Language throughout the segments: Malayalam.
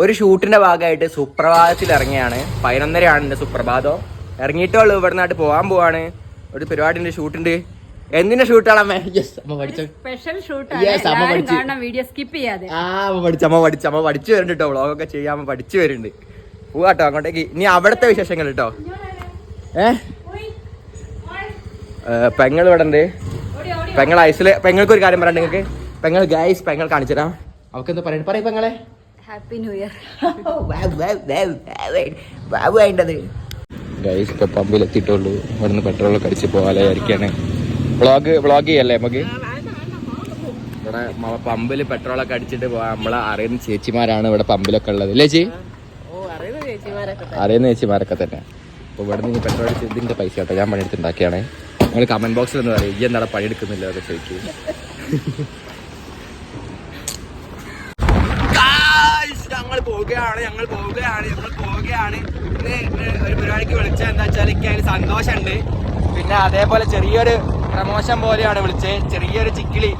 ഒരു ഷൂട്ടിന്റെ ഭാഗമായിട്ട് സുപ്രഭാതത്തിൽ ഇറങ്ങിയാണ്. 11:30 എൻ്റെ സുപ്രഭാതം. ഇറങ്ങിയിട്ടുള്ളൂ. ഇവിടെ നിന്നായിട്ട് പോകാൻ പോവാണ്. ഒരു പരിപാടിന്റെ ഷൂട്ടുണ്ട്. എന്തിന്റെ ഷൂട്ടാണ് അമ്മ? സ്പെഷ്യൽ ഷൂട്ടാണ്. വീഡിയോ സ്കിപ്പ് ചെയ്യാതെ. അമ്മ പഠിച്ചു വരുന്നുണ്ട് കേട്ടോ. വ്ളോഗൊക്കെ ചെയ്യാൻ പഠിച്ചു വരുന്നുണ്ട്. പോവാട്ടോ അങ്ങോട്ടേക്ക്. ഇനി അവിടുത്തെ വിശേഷങ്ങൾ കേട്ടോ. പെങ്ങൾ ഇവിടെ ഉണ്ട്. പെങ്ങൾ ഐസില്. പെങ്ങൾക്ക് ഒരു കാര്യം പറയാം നിങ്ങൾക്ക്. പെങ്ങൾ ഗൈസ് പെങ്ങൾ കാണിച്ചുതരാം. അവർക്ക് എന്താ പറയുന്നത്? പറയും പെങ്ങളെ. Happy new year. ബാബു വേണ്ടത് ഗൈസ്. ഇപ്പൊ പമ്പിലെത്തിയിട്ടുള്ളൂ. ഇവിടുന്ന് പെട്രോളൊക്കെ അടിച്ച് പോകാനായിരിക്കാണ്. വ്ളോഗ് ചെയ്യല്ലേ നമുക്ക്? ഇവിടെ പമ്പിൽ പെട്രോളൊക്കെ അടിച്ചിട്ട് പോവാം. നമ്മളെ അറിയുന്ന ചേച്ചിമാരാണ് ഇവിടെ പമ്പിലൊക്കെ ഉള്ളത്. അല്ലേ ചേച്ചി? അറിയുന്ന ചേച്ചിമാരൊക്കെ തന്നെ. അപ്പോൾ ഇവിടെ നിന്ന് പെട്രോൾ അടിച്ച് ഇതിൻ്റെ പൈസ കേട്ടോ ഞാൻ പണിയെടുത്തുണ്ടാക്കിയാണ്. നിങ്ങൾ കമന്റ് ബോക്സിൽ ഒന്ന് പറയും ഈ എന്താണ് പണിയെടുക്കുന്നില്ല ഒക്കെ ചോദിക്കും. ഞങ്ങൾ പോവുകയാണ്. ഒരു പരിപാടിക്ക് വിളിച്ചത് എന്താ വെച്ചാൽ എനിക്ക് അതിൽ സന്തോഷമുണ്ട്. പിന്നെ അതേപോലെ ചെറിയൊരു പ്രമോഷൻ പോലെയാണ് വിളിച്ചത്. ചെറിയൊരു ചിക്കിളി,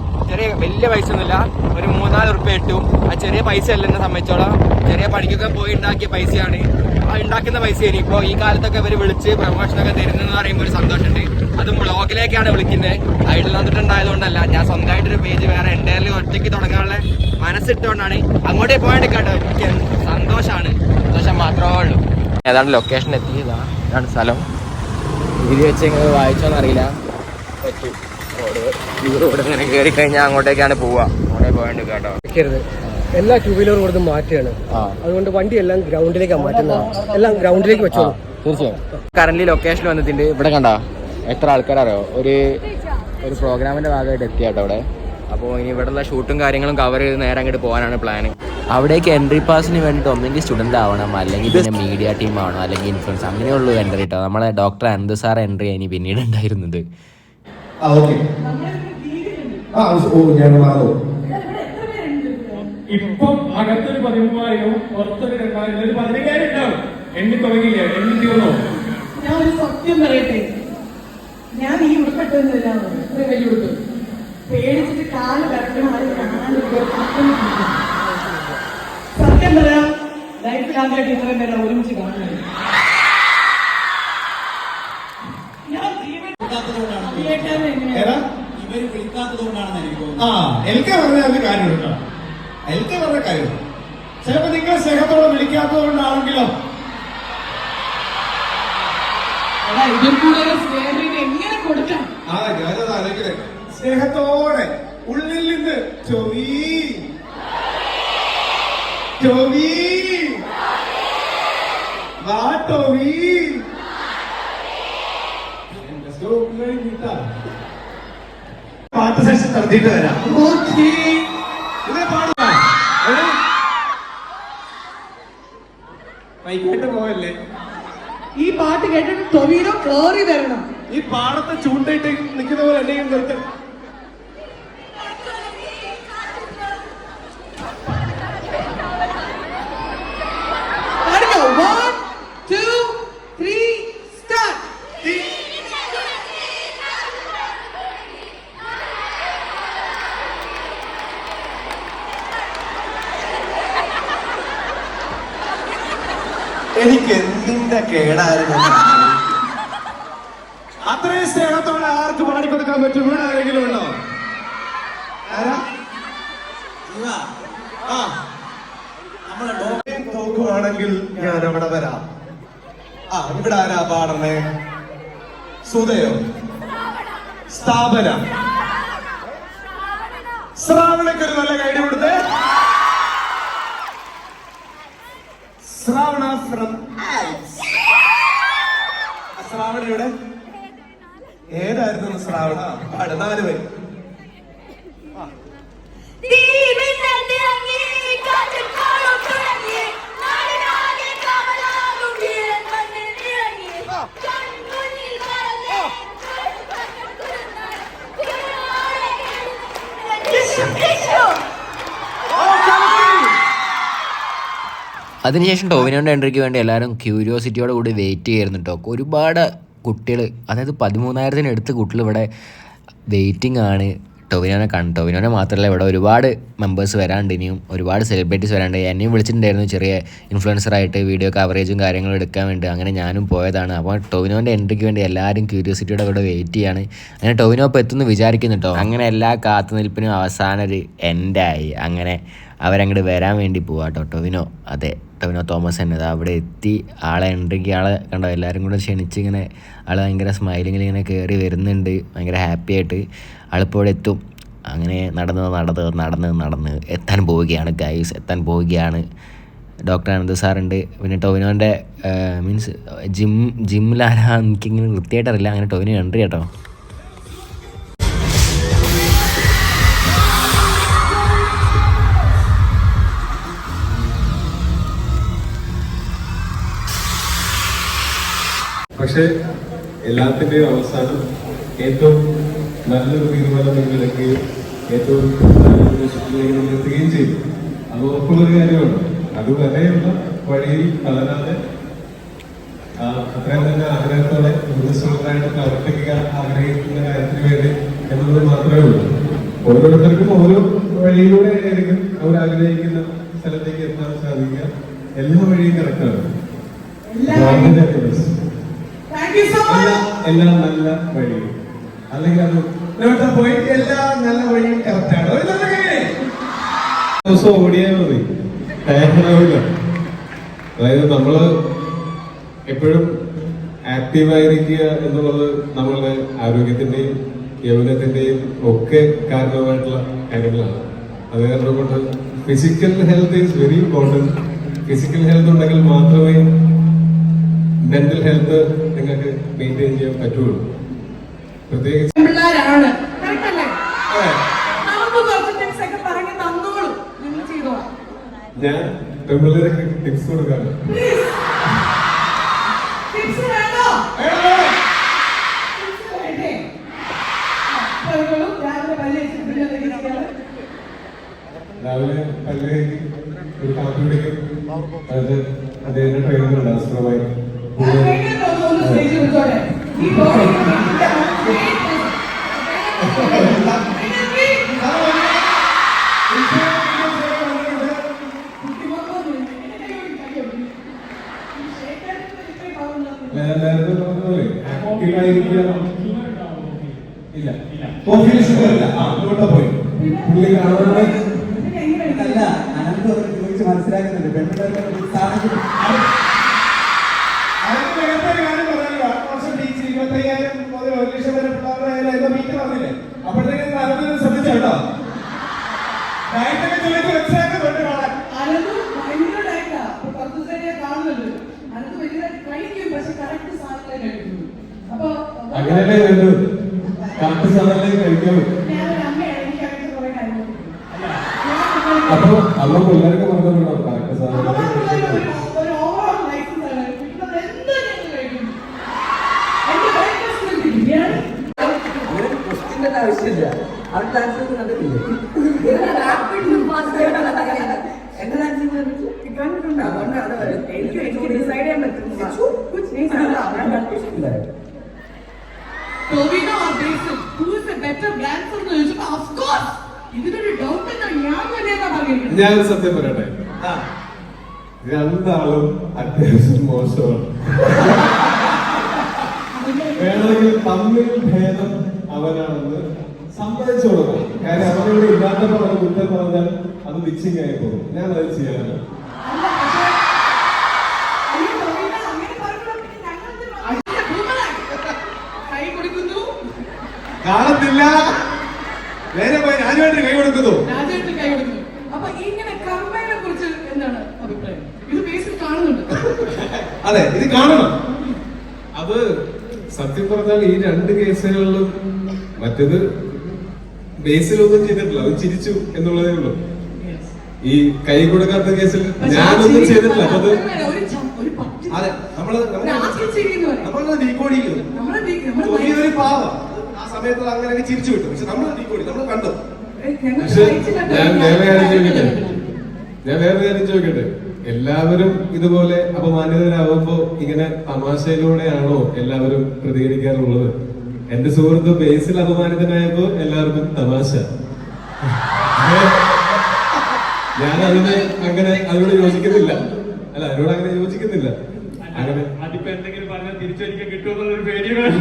വലിയ പൈസ ഒന്നുമില്ല. ഒരു 3-4 ഉറുപ്പ്യ കിട്ടും. ആ ചെറിയ പൈസ അല്ല എന്നെ സംബന്ധിച്ചോളം. ചെറിയ പണിക്കൊക്കെ പോയി ഉണ്ടാക്കിയ പൈസയാണ്. ആ ഉണ്ടാക്കുന്ന പൈസയാണ് ഇപ്പോൾ ഈ കാലത്തൊക്കെ ഇവർ വിളിച്ച് പ്രമോഷനൊക്കെ തരുന്നതെന്ന് പറയുമ്പോൾ ഒരു സന്തോഷമുണ്ട്. അതും വ്ളോഗിലേക്കാണ് വിളിക്കുന്നത്. ഐഡിൽ വന്നിട്ടുണ്ടായതുകൊണ്ടല്ല. ഞാൻ സ്വന്തമായിട്ടൊരു പേജ് വേറെ എൻ്റെ ഒറ്റയ്ക്ക് തുടങ്ങാനുള്ള മനസ്സിട്ടുകൊണ്ടാണ് അങ്ങോട്ടേ പോയിട്ട് കേട്ടോ. എനിക്ക് സന്തോഷമാണ്. സന്തോഷം മാത്രമേ ഉള്ളൂ. ഏതാണ് ലൊക്കേഷൻ എത്തിയതാണ്. ഇതാണ് സ്ഥലം. ഇത് വെച്ച് ഇങ്ങനെ വായിച്ചോന്നറിയില്ല. പറ്റും. ഈ റോഡ് ഇങ്ങനെ കയറി കഴിഞ്ഞാൽ അങ്ങോട്ടേക്കാണ് പോവുക. അങ്ങോട്ടേ പോകേണ്ടി കേട്ടോ. എല്ലാ ടൂ വീലറും കൊടുത്ത് മാറ്റുകയാണ്. അതുകൊണ്ട് വണ്ടി എല്ലാം ഗ്രൗണ്ടിലേക്കാണ് മാറ്റുന്നത്. എല്ലാം ഗ്രൗണ്ടിലേക്ക് വെച്ചോ. തീർച്ചയായും. കറന്റ് ലൊക്കേഷൻ വന്നിട്ടുണ്ട്. ഇവിടെ കണ്ടോ എത്ര ആൾക്കാരോ ഒരു പ്രോഗ്രാമിന്റെ ഭാഗമായിട്ട് എത്തിയാട്ടോ അവിടെ. അപ്പോൾ ഇനി ഇവിടെയുള്ള ഷൂട്ടും കാര്യങ്ങളും കവർ ചെയ്ത് നേരെ അങ്ങോട്ട് പോകാനാണ് പ്ലാൻ. അവിടേക്ക് എൻട്രി പാസിന് വേണ്ടിയിട്ട് ഒന്നെങ്കിൽ സ്റ്റുഡൻ്റ് ആവണം, അല്ലെങ്കിൽ പിന്നെ മീഡിയ ടീം ആവണം, അല്ലെങ്കിൽ ഇൻഫ്ലുവൻസ്, അങ്ങനെയുള്ളൂ എൻട്രി കേട്ടോ. നമ്മളെ ഡോക്ടർ അനന്ത് സാർ എൻട്രി ഇനി പിന്നീട് ഉണ്ടായിരുന്നത്. ഇപ്പം അകത്തൊരു 13,000 പുറത്തൊരു 2,000 ഒരു 15,000 ഉണ്ടാവും. എണ്ണി തുടങ്ങിയില്ല, എണ്ണി തീർന്നോ? ഞാൻ ഒരു സത്യം പറയട്ടെ, ഞാൻ ഈ ഉടുപ്പിട്ടൊന്നുമില്ല. ഇത്രയും വലിയ ഉടുപ്പ് പേടിച്ചിട്ട് കാല് കറക്കണം. സത്യം പറയാം, ലൈഫിൽ ആദ്യമായിട്ട് ഇത്രയും പേരെ ഒരുമിച്ച് കാണുന്നത്. ഇവര് വിളിക്കാത്തതുകൊണ്ടാണെന്ന് എനിക്ക് തോന്നുന്നു. എനിക്ക് പറഞ്ഞ ഒരു കാര്യം എടുക്കണം. എനിക്ക് പറഞ്ഞ കാര്യം ചിലപ്പോ നിങ്ങൾ സ്നേഹത്തോടെ വിളിക്കാത്തത് കൊണ്ടാണെങ്കിലോ എങ്ങനെ കൊടുക്കാം? സ്നേഹത്തോടെ ഉള്ളിൽ നിന്ന് പാട്ട് സെഷൻ നടത്തിയിട്ട് വരാം. കേട്ട് പോവല്ലേ? ഈ പാട്ട് കേട്ടിട്ട് ടൊവിനോ കേറി വരണം. ഈ പാടത്തെ ചൂണ്ടയിട്ട് നിൽക്കുന്ന പോലെ എന്തെങ്കിലും നിർത്തും. എനിക്ക് എന്തിന്റെ കേടായിരുന്നു. അത്രയും സ്നേഹത്തോടെ ആർക്ക് പാടിക്കൊടുക്കാൻ പറ്റും? ഇവിടെ ആരെങ്കിലും ഉണ്ടോ? നോക്കുവാണെങ്കിൽ ഞാൻ അവിടെ വരാം. ഇവിടെ ആരാ പാടണേ? സുധയോ? സ്ഥാപന? ശ്രാവണയ്ക്ക് ഒരു നല്ല കൈഡി കൊടുത്തേ. ശ്രാവണ ഫ്രം ശ്രാവണയുടെ ഏതായിരുന്നു ശ്രാവണ? പാട് 4 പേര്. അതിനുശേഷം ടോവിനോൻ്റെ എൻട്രിക്ക് വേണ്ടി എല്ലാവരും ക്യൂരിയോസിറ്റിയോട് കൂടി വെയിറ്റ് ചെയ്യായിരുന്നു കേട്ടോ. ഒരുപാട് കുട്ടികൾ, അതായത് 13,000 അടുത്ത് കുട്ടികൾ ഇവിടെ വെയിറ്റിംഗ് ആണ്. ടൊവിനോനെ കാണും. ടൊവിനോനെ മാത്രമല്ല ഇവിടെ ഒരുപാട് മെമ്പേഴ്സ് വരാണ്ട്, ഇനിയും ഒരുപാട് സെലിബ്രിറ്റീസ് വരാണ്ട്. എന്നെയും വിളിച്ചിട്ടുണ്ടായിരുന്നു ചെറിയ ഇൻഫ്ലുവൻസറായിട്ട് വീഡിയോ കവറേജും കാര്യങ്ങളും എടുക്കാൻ വേണ്ടി. അങ്ങനെ ഞാനും പോയതാണ്. അപ്പോൾ ടൊവിനോൻ്റെ എൻട്രിക്ക് വേണ്ടി എല്ലാവരും ക്യൂരിയോസിറ്റിയോടെ ഇവിടെ വെയിറ്റ് ചെയ്യാണ്. അങ്ങനെ ടൊവിനോ ഇപ്പോൾ എത്തുമെന്ന് വിചാരിക്കുന്നു കേട്ടോ. അങ്ങനെ എല്ലാ കാത്തുനിൽപ്പിനും അവസാനം ഒരു എൻഡായി. അങ്ങനെ അവരങ്ങോട്ട് വരാൻ വേണ്ടി പോവാ കേട്ടോ. ടൊവിനോ തോമസ് തന്നെ അവിടെ എത്തി. ആളെ എൻട്രിക്ക് ആളെ കണ്ടോ, എല്ലാവരും കൂടെ ക്ഷണിച്ച് ഇങ്ങനെ ആൾ ഭയങ്കര സ്മൈലിങ്ങിൽ ഇങ്ങനെ കയറി വരുന്നുണ്ട്, ഭയങ്കര ഹാപ്പി ആയിട്ട്. ആളിപ്പോൾ ഇവിടെ എത്തും. അങ്ങനെ നടന്ന് എത്താൻ പോവുകയാണ് ഗൈസ്, എത്താൻ പോവുകയാണ്. ഡോക്ടർ അനന്ത് സാറുണ്ട്. പിന്നെ ടൊവിനോൻ്റെ മീൻസ് ജിമ്മിലാരാ എനിക്കിങ്ങനെ വൃത്തിയായിട്ടറിയില്ല. അങ്ങനെ ടൊവിനോ എൻട്രി കേട്ടോ. പക്ഷെ എല്ലാത്തിൻ്റെയും അവസാനം ഏറ്റവും നല്ലൊരു തീരുമാനം നിങ്ങൾ എടുക്കുകയും ഏറ്റവും നല്ലൊരു ലക്ഷ്യത്തിലേക്ക് നമ്മൾ എത്തുകയും ചെയ്തു. അത് ഉറപ്പുള്ളൊരു കാര്യമാണ്. അതുവരെയുള്ള വഴിയിൽ വളരാതെ അത്രയും തന്നെ ആഗ്രഹത്തോടെ ഊർജ്ജസ്വലരായിട്ട് പ്രവർത്തിക്കുക ആഗ്രഹിക്കുന്ന കാര്യത്തിന് വേണ്ടി എന്നുള്ളത് മാത്രമേ ഉള്ളൂ. ഓരോരുത്തർക്കും ഓരോ വഴിയിലൂടെ ആയിരിക്കും അവർ ആഗ്രഹിക്കുന്ന സ്ഥലത്തേക്ക് എത്താൻ സാധിക്കുക. എല്ലാ വഴിയും കറക്റ്റാണ്. എല്ലാം നല്ല വഴിയും അല്ലെങ്കിൽ അത് പോയിട്ട് എല്ലാ നല്ല വഴിയും കറക്റ്റാണ്. ദിവസം ഓടിയാൽ മതി, ടയറാവില്ല. അതായത് നമ്മള് എപ്പോഴും ആക്റ്റീവായിരിക്കുക എന്നുള്ളത് നമ്മളുടെ ആരോഗ്യത്തിന്റെയും യൗവനത്തിന്റെയും ഒക്കെ കാരണമായിട്ടുള്ള കാര്യങ്ങളാണ്. അത് കാരണം കൊണ്ട് physical health is very important. Physical health ഉണ്ടെങ്കിൽ മാത്രമേ മെന്റൽ ഹെൽത്ത് നിങ്ങൾക്ക് മെയിൻറ്റെയിൻ ചെയ്യാൻ പറ്റുള്ളൂ. പ്രത്യേകിച്ച് ഞാൻ പെൺപിള്ളേരൊക്കെ ടിപ്സ് കൊടുക്കാറ്. രാവിലെ പല്ലേക്ക് ഒരു കാപ്പി കുടിക്കും. അത് അദ്ദേഹത്തിന്റെ ട്രെയിനുകളുണ്ട് അസ്ത്രമായി. ഇല്ല കോഫിയിൽ ഷുഗർ ഇല്ല. അങ്ങോട്ട് പോയി പുള്ളി കാണുന്നത് അല്ല. അനന്ത് ചോദിച്ച് മനസ്സിലാക്കുന്നുണ്ട്. പെൺപിള്ളേർക്ക് അപ്പോഴത്തേക്കും അനന്ത് ശ്രദ്ധിച്ചോ. അങ്ങനെയല്ലേ വേണ്ടു. കറക്റ്റ് സാധനത്തിലേക്ക് കഴിക്കാവൂ. അപ്പൊ അമ്മ പിള്ളേർക്ക് പറഞ്ഞോ കറക്റ്റ് സാധനം. ആവശ്യമില്ല. അത് ഡാൻസ് കണ്ടിട്ടില്ലേ? എന്റെ ഡാൻസ് കണ്ടിട്ടുണ്ട്. അതുകൊണ്ട് എനിക്ക് ഡിസൈഡ് ചെയ്യാൻ പറ്റുന്നില്ല. ഞാനൊരു സത്യം പറയട്ടെ, രണ്ടാളും അത്യാവശ്യം മോശമാണ്. വേണമെങ്കിൽ തമ്മിൽ ഭേദം അവനാണെന്ന് സമ്മതിച്ചു കൊടുക്കണം. കാര്യം അവനോട് ഇല്ലാത്തപ്പോൾ അത് കുറ്റം പറഞ്ഞാൽ അത് മിക്സിംഗ് ആയി പോകും. ഞാൻ അത് ചെയ്യാറില്ല. കാണത്തില്ല. നേരെ പോയി രാജുവായിട്ട് കൈ കൊടുക്കുന്നു. അതെ, ഇത് കാണണം. അത് സത്യം പറഞ്ഞാൽ ഈ രണ്ട് കേസുകളിലും മറ്റേത് ബേസിലൊന്നും ചെയ്തിട്ടില്ല, അത് ചിരിച്ചു എന്നുള്ളതേ ഉള്ളൂ. ഈ കൈ കൊടുക്കാത്ത കേസിൽ ഞാനൊന്നും ചെയ്തിട്ടില്ല. അത് അതെ, നമ്മള് ഡീകോഡിയൊരു പാവം ആ സമയത്ത് അങ്ങനെ ചിരിച്ചു വിട്ടു. പക്ഷെ നമ്മൾ ഡീകോഡി, നമ്മൾ കണ്ടു. പക്ഷെ ഞാൻ വേറെ കാര്യം ചോദിക്കട്ടെ, എല്ലാവരും ഇതുപോലെ അപമാനിതരാകുമ്പോ ഇങ്ങനെ തമാശയിലൂടെയാണോ എല്ലാവരും പ്രതികരിക്കാറുള്ളത്? എന്റെ സുഹൃത്ത് ബേസിൽ അപമാനിതനായപ്പോ എല്ലാവർക്കും തമാശ. ഞാൻ അങ്ങനെ അതിനോട് യോജിക്കുന്നില്ല. അതിനോട് അങ്ങനെ യോജിക്കുന്നില്ല. അങ്ങനെ അതിപ്പോ എന്തെങ്കിലും പറഞ്ഞാൽ തിരിച്ചൊരിക്കൽ കിട്ടുമെന്നുള്ളൊരു പേടിയാണ്.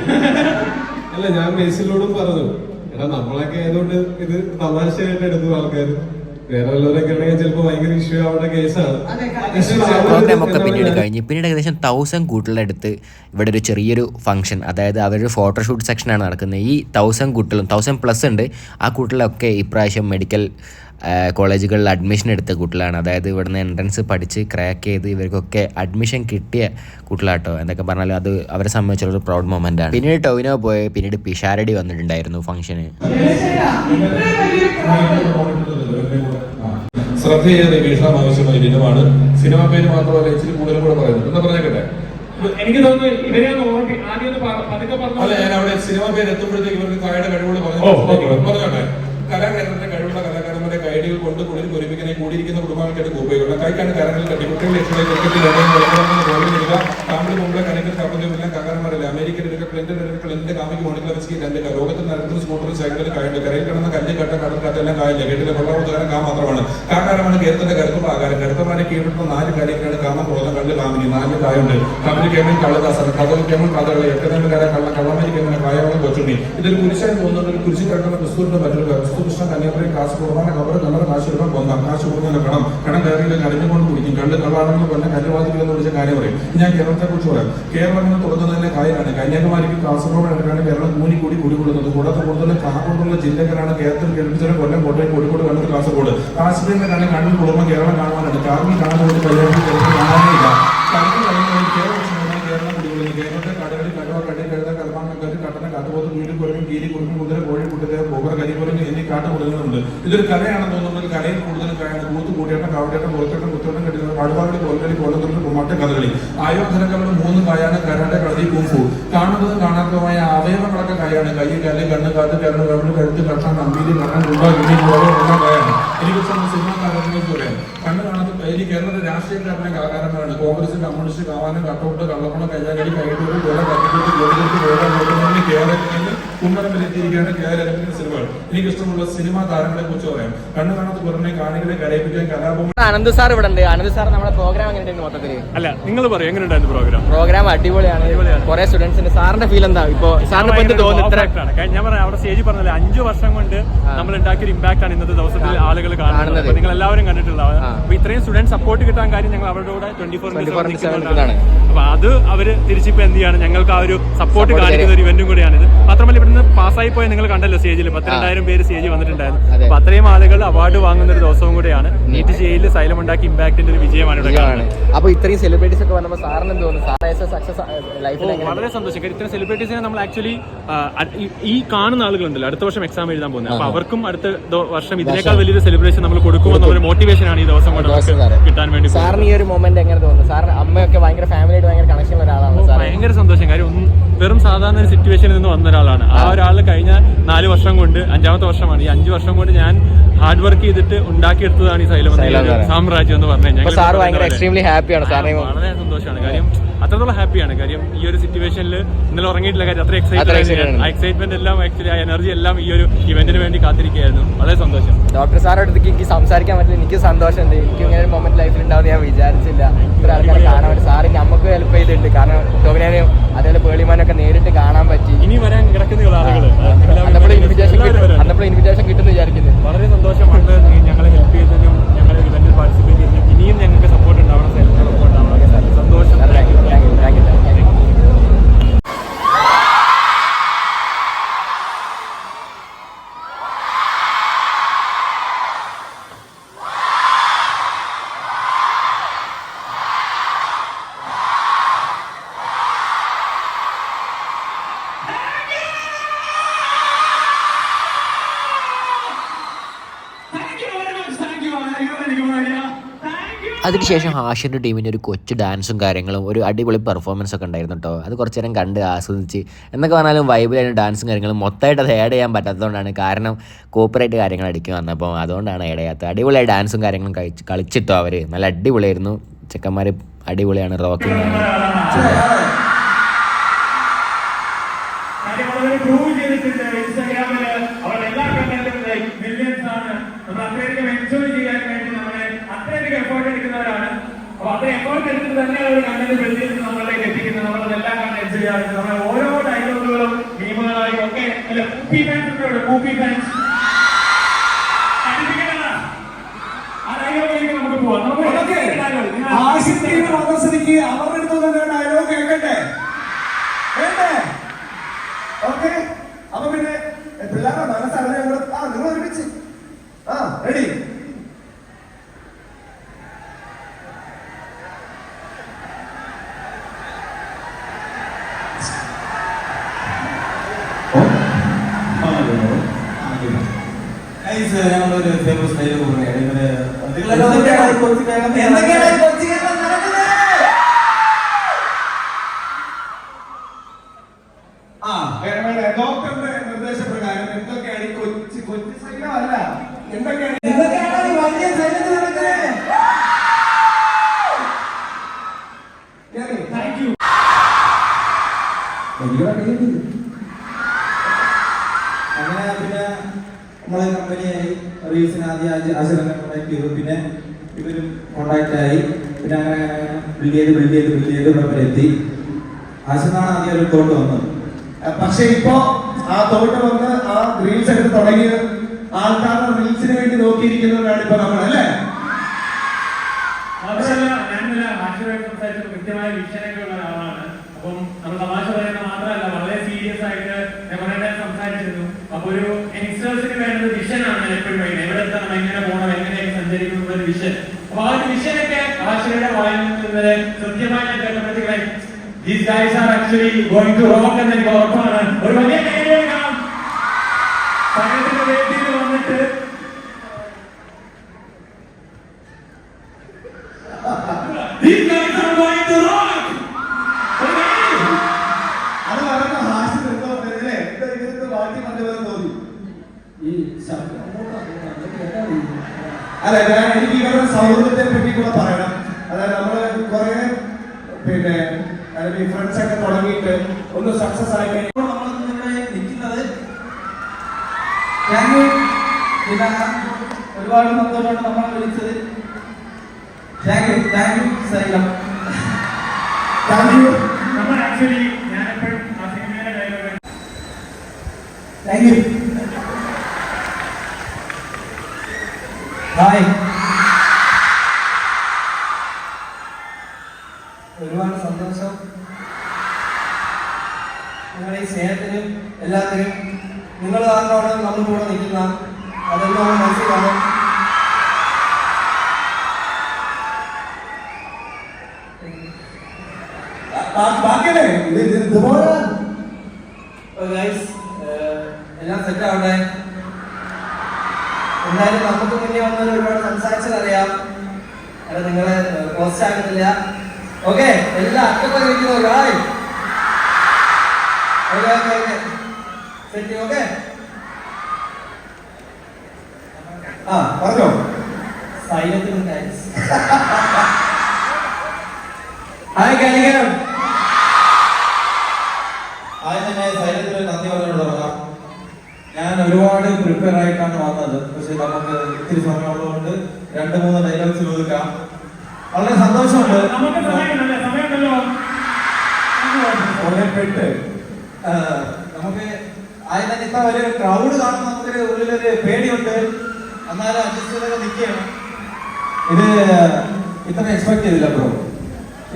അല്ല, ഞാൻ ബേസിലോടും പറഞ്ഞു, എടാ നമ്മളൊക്കെ ആയതുകൊണ്ട് ഇത് തമാശയായിട്ട് എടുത്തു ആൾക്കാർ. വേറെ ഉള്ളവരൊക്കെ ഉണ്ടെങ്കിൽ ചിലപ്പോ ഭയങ്കര ഇഷ്യൂ ആവേണ്ട കേസാണ്. പ്രോഗ്രാം ഒക്കെ പിന്നീട് ഏകദേശം 1000 കുട്ടികളുടെ അടുത്ത് ഇവിടെ ഒരു ചെറിയൊരു ഫംഗ്ഷൻ, അതായത് അവരൊരു ഫോട്ടോഷൂട്ട് സെക്ഷനാണ് നടക്കുന്നത്. ഈ 1000 കുട്ടികളും 1000+ ഉണ്ട്. ആ കുട്ടികളൊക്കെ ഇപ്രാവശ്യം മെഡിക്കൽ കോളേജുകളിൽ അഡ്മിഷൻ എടുത്ത കുട്ടികളാണ്. അതായത് ഇവിടുന്ന് എൻട്രൻസ് പഠിച്ച് ക്രാക്ക് ചെയ്ത് ഇവർക്കൊക്കെ അഡ്മിഷൻ കിട്ടിയ കുട്ടികളാട്ടോ. എന്തൊക്കെ പറഞ്ഞാലും അത് അവരെ സംബന്ധിച്ചുള്ള ഒരു പ്രൗഡ് മൊമെന്റ് ആണ്. പിന്നീട് ടോവിനോ പോയി, പിന്നീട് പിഷാരടി വന്നിട്ടുണ്ടായിരുന്നു ഫംഗ്ഷന്. ശ്രദ്ധയേറെ വീക്ഷണം ആവശ്യമായ ദിനമാണ്. സിനിമ പേര് മാത്രമല്ല, ഇച്ചിരി കൂടുതലും കൂടെ പറയുന്നത് എന്താ പറഞ്ഞേക്കട്ടെ. എനിക്ക് തോന്നുന്നു ഇവരെ ആദ്യം പതുക്കെ പറഞ്ഞു. അല്ല, ഞാൻ അവിടെ സിനിമ പേര് എത്തുമ്പോഴത്തേക്ക് ഇവർക്ക് കായുടെ കഴിവുകൾ പറഞ്ഞോട്ടെ. കലാകാരന്റെ കഴിവുള്ള കലാകാരന്മാരെ കൈഡികൾ കൊണ്ട് കുളിർ പൊരിപ്പിക്കുന്ന കൂടിയിരിക്കുന്ന കുടുംബങ്ങൾക്കായിട്ട് ഉപയോഗിക്കണം. കൈക്കാണ് കരങ്ങളിൽ കട്ടിക്കുട്ടികൾ ഫാമിലി മുമ്പേ കണിക്കൽ കപ്പലെല്ലാം കാക്കാരന്മാരല്ല. അമേരിക്കൻ എടുക്കുക ക്ലിന്റെ കാമിക്ക് മോണിക്കൽ വെച്ച് രണ്ട് ലോകത്തിൽ നടക്കുന്ന സ്കൂട്ടർ സൈക്കിളിൽ കായുണ്ട്. കരയിൽ കിടന്ന കല്ല് കട്ട കടൽക്കാറ്റെല്ലാം കായില്ല. വീട്ടിലെ വെള്ളമുദ്ധാരം കാ മാത്രമാണ്. കാക്കാരമാണ് കേരളത്തിന്റെ കരുത്തുള്ള ആകാരം. കരുത്തമാരെ കീഴ്പ്പെടുന്ന 4 കാര്യങ്ങളാണ് കാമം, ക്രോധം, കല്ല്, കാമിനി. 4 കായുണ്ട്. കമ്പനി കേമൻ കള്ളദാസൻ, കഥകൾ കേമൻ കഥകള്, എട്ടനേമ കര കള്ളമരി കേമന കായവളം കൊച്ചുണ്ണി. ഇതൊരു കുരിശാൻ തോന്നുന്ന ഒരു കുരിശിൽ കിടക്കുന്ന ക്രിസ്തുവിന്റെ മറ്റൊരു കൃഷ്ണ കന്യാപുരം കാശ് കുർബാന കവറ് കല്ലറ കാശ് എടുക്കാൻ കൊന്നാം. കാശ് കൊടുക്കുന്ന കടം കയറിയില്ല കരഞ്ഞുകൊണ്ട് കുടിക്കും. കള്ള് കള്ളാണെന്ന് പറഞ്ഞ കല്ലുവാതിലെന്ന് വിളിച്ച കാര്യം പറയും. ഞാൻ കേരളത്തെ കുറിച്ച് പറയാം. കേരളം എന്ന് തുടങ്ങുന്നതിന്റെ കാര്യമാണ്. കന്യാകുമാരിക്ക് കാസർഗോഡ് എടുക്കാണ് കേരളം കൂടി കുടികൊള്ളുന്നത്. കൂടാതെ കൂടുതലും കാസർഗോഡുള്ള ജില്ലകളാണ് കേരളത്തിൽ കേരളത്തിലെ കൊല്ലം, കോട്ടയം, കോഴിക്കോട്, കണ്ണൂർ, കാസർഗോഡ്. കാശ്മീരിന്റെ കാണാൻ കണ്ണൂർ കുടുംബം കേരളം കാണുവാനാണ്. കാർമി കാണാൻ വേണ്ടി കല്യാണത്തിൽ കാണാനില്ല. കേരളം കുടികൊള്ളുന്നു. കേരളത്തെ കടകളിൽ കടവ കടി കഴുത കൽമാങ്കൽ കട്ടന കാട്ടുപോത്ത് വീട് കുരങ്ങും കീരി കുറുക്കും കുതിര കോഴി കുട്ടിലെ പോകർ കരികുരങ്ങ് എന്നീ കാട്ടുകുടുങ്ങുന്നുണ്ട്. ഇതൊരു കലയാണെന്ന് തോന്നുന്നത്. കലയിൽ കൂടുതലും കായാണ് കൂത്ത് കൂടിയേട്ടം കാവട്ടേട്ടം പുറത്തേട്ടം കുത്തോട്ടം കെട്ടിക്കുന്നത് പാടുപാടി കോൽക്കളി കോലത്തുള്ളി കുമ്മാട്ട കഥകളി. ആയോധനകളുടെ 3 കായാണ്. കരാട്ടെ, കളരി, കുംഫു. കാണുന്നതും കാണാത്തതുമായ അവയവങ്ങളൊക്കെ കായാണ്. കൈ, കാല്, കണ്ണ്, കാത്ത്, കരണ്, കവിള്, കഴുത്ത്, കട്ടം, നമ്പീരി, കണ്ണൻ, കുണ്ട, കിണി, എല്ലാം കായാണ്. എനിക്ക് സിനിമാക്കാരനെ പറയാം. കണ്ണ് കാണാത്ത ഈ കേരളത്തിലെ രാഷ്ട്രീയക്കാരനെ കാകാരന്മാരാണ്. കോൺഗ്രസ്, കമ്മ്യൂണിസ്റ്റ്, കാവാനം, കട്ടൗട്ട്, കള്ളപ്പണം, കയ്യാകടി, കൈകൂടി, കൊല, കത്തിക്കൂട്ട്, ജോലികൾക്ക് കേരളത്തിൽ കുമ്മനം വിലെത്തിയിരിക്കുകയാണ് കേരളത്തിന്റെ സിനിമകൾ. എനിക്കിഷ്ടമുള്ള സിനിമാ താരങ്ങളെ കുറിച്ച് പറയാം. കണ്ണു കാണാത്ത പുറമെ കാണികളെ കരയിപ്പിക്കാൻ കലാപം. അനന്ത് സാർ ഇവിടെ ഉണ്ട്. അനന്ത് സാർ നമ്മുടെ പ്രോഗ്രാം എങ്ങനെയുണ്ടായിരുന്നു മൊത്തത്തില്? അല്ല, നിങ്ങൾ പറയും എങ്ങനെയുണ്ടായിരുന്നു പ്രോഗ്രാം അടിപൊളിയാണ്. കുറെ സ്റ്റുഡൻസിന്റെ. സാറിന്റെ ഫീൽ എന്താ ഇപ്പൊ? സാറിന് എന്ത് തോന്നുന്നു? ഞാൻ പറയാം, അവിടെ സ്റ്റേജിൽ പറഞ്ഞില്ല, 5 വർഷം കൊണ്ട് നമ്മൾ ഉണ്ടാക്കിയ ഒരു ഇമ്പാക്ട് ആണ് ഇന്നത്തെ ദിവസത്തിൽ ആളുകൾ കാണുന്നത്. നിങ്ങൾ എല്ലാവരും കണ്ടിട്ടുള്ളത്. അപ്പൊ ഇത്രയും സ്റ്റുഡന്റ് സപ്പോർട്ട് കിട്ടാൻ കാര്യം ഞങ്ങൾ അവരുടെ കൂടെ 24/7 അപ്പൊ അത് അവര് തിരിച്ചിപ്പോ എന്ത് ചെയ്യാണ്, ഞങ്ങൾക്ക് ആ ഒരു സപ്പോർട്ട് കാണിക്കുന്ന ഒരു ഇവന്റും കൂടിയാണിത്. മാത്രമല്ല ഇവിടുന്ന് പാസ്സായി പോയ നിങ്ങൾ കണ്ടല്ലോ സ്റ്റേജിൽ 12,000 പേര് സ്റ്റേജിൽ വന്നിട്ടുണ്ടായിരുന്നു. അപ്പൊ അത്രയും ആളുകൾ അവാർഡ് വാങ്ങുന്ന ഒരു ദിവസവും കൂടിയാണ്. നീറ്റ് ജയിലിൽ സൈലം ഉണ്ടാക്കി ഇമ്പാക്ടിന്റെ ഒരു വിജയമാണ് ഇവിടെ കാണുന്നത്. അപ്പൊ ഇത്രയും സെലിബ്രിറ്റീസ് ഒക്കെ വന്നപ്പോൾ സാറിന് എന്ത് തോന്നുന്നു? വളരെ സന്തോഷം. കാര്യം ഇത്രയും സെലിബ്രിറ്റീസിനെ നമ്മൾ ആക്ച്വലി ഈ കാണുന്ന ആളുകളുണ്ടല്ലോ അടുത്ത വർഷം എക്സാം എഴുതാൻ പോകുന്നത്. അപ്പൊ അവർക്കും അടുത്ത വർഷം ഇതിനേക്കാൾ വലിയൊരു സെലിബ്രേഷൻ നമ്മൾ കൊടുക്കുമെന്ന ഒരു മോട്ടിവേഷൻ ആണ് ഈ ദിവസം കൊണ്ട് കിട്ടാൻ വേണ്ടി. സാറിന് ഈ ഒരു മൊമെന്റ് എങ്ങനെ തോന്നുന്നു? സാറിന് അമ്മയൊക്കെ ഭയങ്കര ഫാമിലിയായിട്ട് ഭയങ്കര കണക്ഷൻ ഉള്ള ഒരാളാണ്. ഭയങ്കര സന്തോഷം. കാര്യം വെറും സാധാരണ ഒരു സിറ്റുവേഷനിൽ നിന്ന് വന്ന ഒരാളാണ്. ആ ഒരാൾ കഴിഞ്ഞ 4 വർഷം കൊണ്ട് 5ാമത്തെ വർഷമാണ്. ഈ 5 വർഷം കൊണ്ട് ഞാൻ ഹാർഡ് വർക്ക് ചെയ്തിട്ട് ഉണ്ടാക്കിയെടുത്തതാണ് ഈ സൈലം സാമ്രാജ്യം എന്ന് പറഞ്ഞു കഴിഞ്ഞാൽ. വളരെ സന്തോഷമാണ്. കാര്യം അത്രത്തോളം ഹാപ്പിയാണ്. കാര്യം ഈ ഒരു സിറ്റുവേഷനിൽ ഇന്നലെ ഉറങ്ങിയിട്ടില്ല. കാര്യം അത്ര എക്സൈറ്റ്മെന്റ് എല്ലാം ആക്ച്വലി ആ എനർജി എല്ലാം ഈ ഒരു ഇവന്റിന് വേണ്ടി കാത്തിരിക്കുകയായിരുന്നു. വളരെ സന്തോഷം. ഡോക്ടർ സാറിന്റെ അടുത്തേക്ക് എനിക്ക് സംസാരിക്കാൻ പറ്റില്ല. എനിക്ക് സന്തോഷമുണ്ട്. എനിക്ക് ഇങ്ങനെ ഒരു മൊമെന്റ് ലൈഫിൽ ഉണ്ടാവും ഞാൻ വിചാരിച്ചില്ല. ഇത്ര ആൾക്കാരെ കാണാൻ പറ്റും. സാറ് നമുക്ക് ഹെൽപ്പ് ചെയ്തിട്ടുണ്ട്. കാരണം ടോവിനോനെയും അതേപോലെ പേളിമാനൊക്കെ നേരിട്ട് കാണാൻ പറ്റി. ഇനി വരാൻ കിടക്കുന്ന ആളുകൾ അന്നപ്പോൾ ഇൻവിറ്റേഷൻ കിട്ടുമെന്ന് വിചാരിക്കുന്നു. വളരെ സന്തോഷമുണ്ട്. ഞങ്ങളെ ഹെൽപ്പ് ചെയ്തതിനും ഞങ്ങളെ ഇവന്റിൽ പാർട്ടിസിപ്പേറ്റ് ചെയ്തതിനും ഇനിയും ഞങ്ങൾക്ക് സപ്പോർട്ട് ഉണ്ടാവണം. സന്തോഷം. അതിനുശേഷം ഹാഷിൻ്റെ ടീമിൻ്റെ ഒരു കൊച്ചു ഡാൻസും കാര്യങ്ങളും ഒരു അടിപൊളി പെർഫോമൻസ് ഒക്കെ ഉണ്ടായിരുന്നു കേട്ടോ. അത് കുറച്ച് നേരം കണ്ട് ആസ്വദിച്ച് എന്നൊക്കെ പറഞ്ഞാലും വൈബിലായിരുന്നു ഡാൻസും കാര്യങ്ങളും. മൊത്തമായിട്ട് അത് ആഡ് ചെയ്യാൻ പറ്റാത്തതുകൊണ്ടാണ്. കാരണം കോപ്പറേറ്റ് കാര്യങ്ങൾ അടിക്കും വന്നപ്പോൾ അതുകൊണ്ടാണ് ആഡ് ചെയ്യാത്തത്. അടിപൊളിയായി ഡാൻസും കാര്യങ്ങളും കളിച്ചിട്ടോ അവർ. നല്ല അടിപൊളിയായിരുന്നു. ചെക്കന്മാർ അടിപൊളിയാണ്. റോക്കിംഗ് ആണ്. അപ്പൊ എഫേർട്ട് എടുത്ത് തന്നെ ഒരു കണ്ടന്റ് ബിൽഡ് നമ്മളിലേക്ക് എത്തിക്കുന്നത്, നമ്മളതെല്ലാം കണ്ട് എൻജോയ് ചെയ്യാറുണ്ട്. നമ്മുടെ ഓരോ ഡയലോഗുകളും മീമുകളായി ഒക്കെ അല്ല കൂപ്പി ഫാൻസ് കൂപ്പി ഫാൻസ് ആ ഡയലോഗിലേക്ക് നമുക്ക് പോവാം. ആശിപ്പിക്കുന്ന അവസരിക്ക് അവരുടെ അടുത്ത് തന്നെ ഡയലോഗ് കേൾക്കട്ടെ, വേണ്ടേ? ഓക്കെ, അപ്പൊ പിന്നെ പിള്ളേരുടെ മനസ്സറിഞ്ഞ നിങ്ങൾ ഒരുമിച്ച് റെഡി. ഞങ്ങളൊരു ഫേമസ് ഡയലോഗ് പറയുകയാണ്. ഡോക്ടറുടെ നിർദ്ദേശപ്രകാരം എന്തൊക്കെയാണ് കൊച്ചു കൊച്ചു സൈന്യമല്ല, എന്തൊക്കെയാണ് വലിയ സൈന്യത്തിൽ നടക്കുന്നത്? Thank you. അങ്ങനെ പിന്നെ നമ്മളെ കമ്പനിയായി റീൽസിന് ആദ്യം ആശുപത്രി കോൺടാക്ട് ചെയ്തു, പിന്നെ ഇവരും കോൺടാക്ട് ആയി, പിന്നെ അങ്ങനെ ബിൽഡ് ചെയ്ത് ഇവിടെ വരെ എത്തി. ആശുനാണ് ആദ്യം ഒരു തോട്ട് വന്നത്. പക്ഷെ ഇപ്പോ ആ തോട്ട് വന്ന് ആ റീൽസ് എടുത്ത് തുടങ്ങിയ ആൾക്കാരുടെ റീൽസിന് വേണ്ടി നോക്കിയിരിക്കുന്നവരാണ് ഇപ്പൊ നമ്മൾ, അല്ലേ? മാത്രമല്ല ഞാനില്ല ആശുപത്രി സംസാരിച്ച കൃത്യമായ വിഷനൊക്കെ ഉള്ള ഒരാളാണ്. അപ്പം നമ്മൾ തമാശ പറയുന്ന മാത്രമല്ല, വളരെ സീരിയസ് ആയിട്ട് ഞങ്ങളുടെ സംസാരിച്ചിരുന്നു. അപ്പൊ ഒരു യങ്സ്റ്റേഴ്സിന് വേണ്ട വിഷനാണ് എപ്പോഴും വേണ്ടത്. എവിടെ എത്തണം, എങ്ങനെ പോകണം, എങ്ങനെയൊക്കെ സഞ്ചരിക്കണം എന്നൊരു വിഷൻ. അപ്പൊ ആ ഒരു വിഷനൊക്കെ ആശുപത്രിയുടെ വായിൽ നിന്ന് കൃത്യമായി ഞാൻ കേട്ടപ്പോഴത്തേക്ക് these guys are actually going to rock എന്ന് എനിക്ക് ഉറപ്പാണ്. ഒരു വലിയ കൈയ്യടി കാണാം. സമയത്തിന്റെ വേദിയിൽ വന്നിട്ട് these guys are going to rock. അത് പറയുന്ന ഹാസ്യം എന്തോ പറഞ്ഞല്ലേ, ഇതിന്റെ ബാക്കി മറ്റേ തോന്നി. അല്ല, ഞാൻ എനിക്ക് ഇവരുടെ സൗഹൃദത്തെ പറ്റി കൂടെ പറയണം. അതായത് നമ്മള് കുറെ പിന്നെ അല്ലെങ്കിൽ ഫ്രണ്ട്സ് ഒക്കെ തുടങ്ങിയിട്ട് ഒന്ന് സക്സസ് ആയി കഴിഞ്ഞാൽ നമ്മളിവിടെ നിൽക്കുന്നത് ഒരുപാട് സന്തോഷമാണ് നമ്മളെ വിളിച്ചത്. Thank you xylem. Thank you. നമ്മൾ ആക്ച്വലി ഞാനെപ്പോഴും ആ സിനിമയുടെ ഡയലോഗ് താങ്ക് യു. ഹായ്. ഒരുപാട് സന്തോഷം. നിങ്ങളുടെ ഈ സ്നേഹത്തിനും എല്ലാത്തിനും നിങ്ങൾ കാരണമാണ് നമ്മൾ കൂടെ നിൽക്കുന്ന, അതെല്ലാം മനസ്സിൽ കാണും. ബാക്കിയല്ലേ ഇതുപോലെ എല്ലാം സെറ്റ് ആവട്ടെ. എന്തായാലും നമുക്ക് മുന്നേ വന്നാൽ ഒരുപാട് സംസാരിച്ചതറിയാം, അത് നിങ്ങളെ പോസ്റ്റ് ആകുന്നില്ല. ഓക്കെ, എല്ലാം അറ്റപ്പം നിൽക്കുന്നു. ഹായ്. സെറ്റ്. ഓക്കെ, പറഞ്ഞോ. സൈലത്തിന് താങ്ക്സ്. ഹായ് കാലികം. ആദ്യം തന്നെ സൈലത്തിന് നന്ദി പറഞ്ഞോട് തുടങ്ങാം. ഞാൻ ഒരുപാട് പ്രിപ്പയർ ആയിട്ടാണ് വന്നത്, പക്ഷെ നമുക്ക് ഇത്തിരി സമയമുള്ളതുകൊണ്ട് 2-3 ഡയലോഗ്സ് ചോദിക്കാം. വളരെ സന്തോഷമുണ്ട്. നമുക്ക് സമയമുണ്ടല്ലോ. നമുക്ക് ആദ്യം തന്നെ ഇത്ര വലിയ ക്രൗഡ് കാണുമ്പോൾ നമുക്കൊരു ഉള്ളിലൊരു പേടിയുണ്ട്, എന്നാലും അഡ്ജസ്റ്റ് ചെയ്തൊക്കെ നിൽക്കുകയാണ്. ഇത് ഇത്ര എക്സ്പെക്ട് ചെയ്തില്ല ബ്രോ.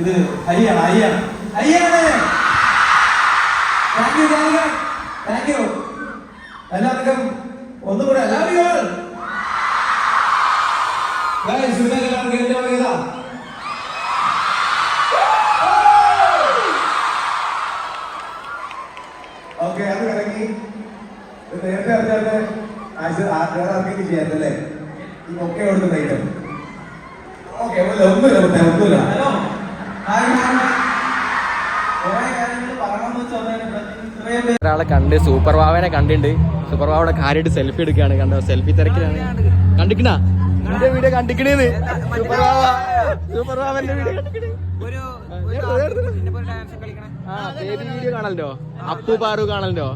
ഇത് ഹൈയാണ്. Thank you. എല്ലാവർക്കും ഒന്നുകൂടെ എല്ലാവർക്കും ഓക്കെ, അത് കറങ്ങി നേരത്തെ അറിയാതെ ആർക്കെങ്കിലും ചെയ്യാത്തല്ലേ ഈ ഒക്കെ കൊടുക്കുന്ന ഐറ്റം. ഓക്കെ, ഒന്നുമില്ല. ഹലോ. കുറെ കാര്യങ്ങൾ പറയണമെന്ന് വെച്ചാൽ ഒരാളെ കണ്ട് സൂപ്പർ വാവനെ കണ്ടിട്ടുണ്ട്. സൂപ്പർ വാവയുടെ കാര്യമായിട്ട് സെൽഫി എടുക്കുകയാണ്. കണ്ടോ, സെൽഫി തിരക്കിലാണ്. കണ്ടിക്കണ എന്റെ വീഡിയോ കണ്ടിക്കണേന്ന്. സൂപ്പർ വാവന്റെ വീഡിയോ വീഡിയോ കാണല്ലോ. അപ്പു പാറു കാണല്ലോ.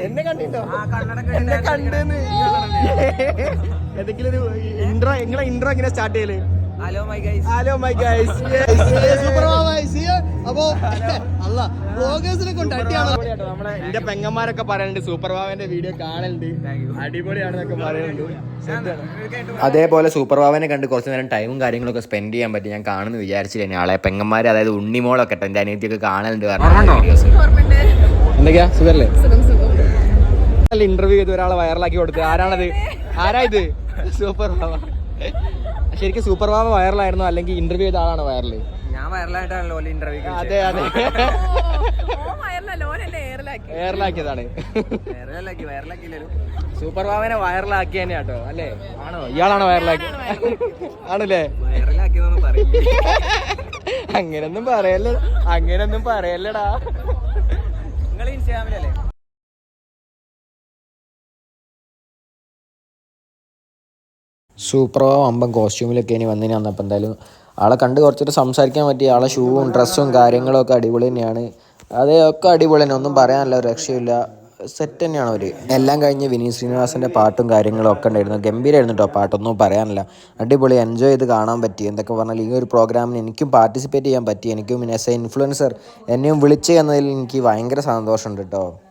എന്നെ കണ്ടിട്ടോ? എന്നെ കണ്ടെന്ന് ഏതെങ്കിലും ഒരു ഇൻട്രോ, നിങ്ങളെ ഇൻട്രോ എങ്ങനെ സ്റ്റാർട്ട് ചെയ്യല്? Hello my guys. Hello my guys. അപ്പോ അല്ല ബ്ലോഗേഴ്സിനെ കൊണ്ട് നമ്മളെ എന്റെ പെങ്ങന്മാരൊക്കെ പറയുന്നുണ്ട് സൂപ്പർ വാവന്റെ വീഡിയോ കാണലുണ്ട്, അടിപൊളിയാണെന്നൊക്കെ പറയുന്നുണ്ട്. അതേപോലെ സൂപ്പർ വാവനെ കണ്ട് കുറച്ച് നേരം ടൈമും കാര്യങ്ങളൊക്കെ സ്പെൻഡ് ചെയ്യാൻ പറ്റി. ഞാൻ കാണുന്നു വിചാരിച്ചില്ല ആളെ പെങ്ങന്മാർ, അതായത് ഉണ്ണിമോളൊക്കെ എൻ്റെ അനിയത്തിയൊക്കെ കാണലുണ്ട്. എന്തൊക്കെയാ സുഖല്ലേ? ഇന്റർവ്യൂ ചെയ്ത് ഒരാളെ വൈറലാക്കി കൊടുത്ത് ആരാണത്? ആരാ ഇത്? സൂപ്പർ വാവ. ശരിക്കും സൂപ്പർ വാവ വൈറലായിരുന്നു അല്ലെങ്കിൽ ഇന്റർവ്യൂ ചെയ്ത ആളാണ് വൈറല്? ഞാൻ വൈറലായിട്ടാണല്ലോ ഇന്റർവ്യൂ. അതെ അതെ, വൈറലാക്കിയതാണ്. സൂപ്പർ വാവനെ വൈറലാക്കി തന്നെ കേട്ടോ, അല്ലേ? ആണോ? ഇയാളാണോ വൈറലാക്കി? ആണല്ലേ? വൈറലാക്കിയതൊന്നും പറയില്ല. അങ്ങനൊന്നും പറയല്ലടാ. നിങ്ങൾ ഇൻസ്റ്റാഗ്രാമിലല്ലേ? സൂപ്പർ വാവ അമ്പം കോസ്റ്റ്യൂമിലൊക്കെ ഇനി വന്നപ്പോൾ എന്തായാലും ആളെ കണ്ട് കുറച്ചൊരു സംസാരിക്കാൻ പറ്റി. ആളെ ഷൂവും ഡ്രസ്സും കാര്യങ്ങളൊക്കെ അടിപൊളി തന്നെയാണ്. അതൊക്കെ അടിപൊളി തന്നെ, ഒന്നും പറയാനില്ല, ഒരു രക്ഷയില്ല, സെറ്റ് തന്നെയാണ് അവർ. എല്ലാം കഴിഞ്ഞ് വിനീത് ശ്രീനിവാസൻ്റെ പാട്ടും കാര്യങ്ങളും ഒക്കെ ഉണ്ടായിരുന്നു. ഗംഭീരമായിരുന്നു കേട്ടോ, പാട്ടൊന്നും പറയാനില്ല, അടിപൊളി, എൻജോയ് ചെയ്ത് കാണാൻ പറ്റി. എന്തൊക്കെ പറഞ്ഞാൽ ഈ ഒരു പ്രോഗ്രാമിന് എനിക്കും പാർട്ടിസിപ്പേറ്റ് ചെയ്യാൻ പറ്റി. എനിക്കും ആസ് എ ഇൻഫ്ലുവൻസർ എന്നെയും വിളിച്ച് എന്നതിൽ എനിക്ക് ഭയങ്കര സന്തോഷമുണ്ട് കേട്ടോ.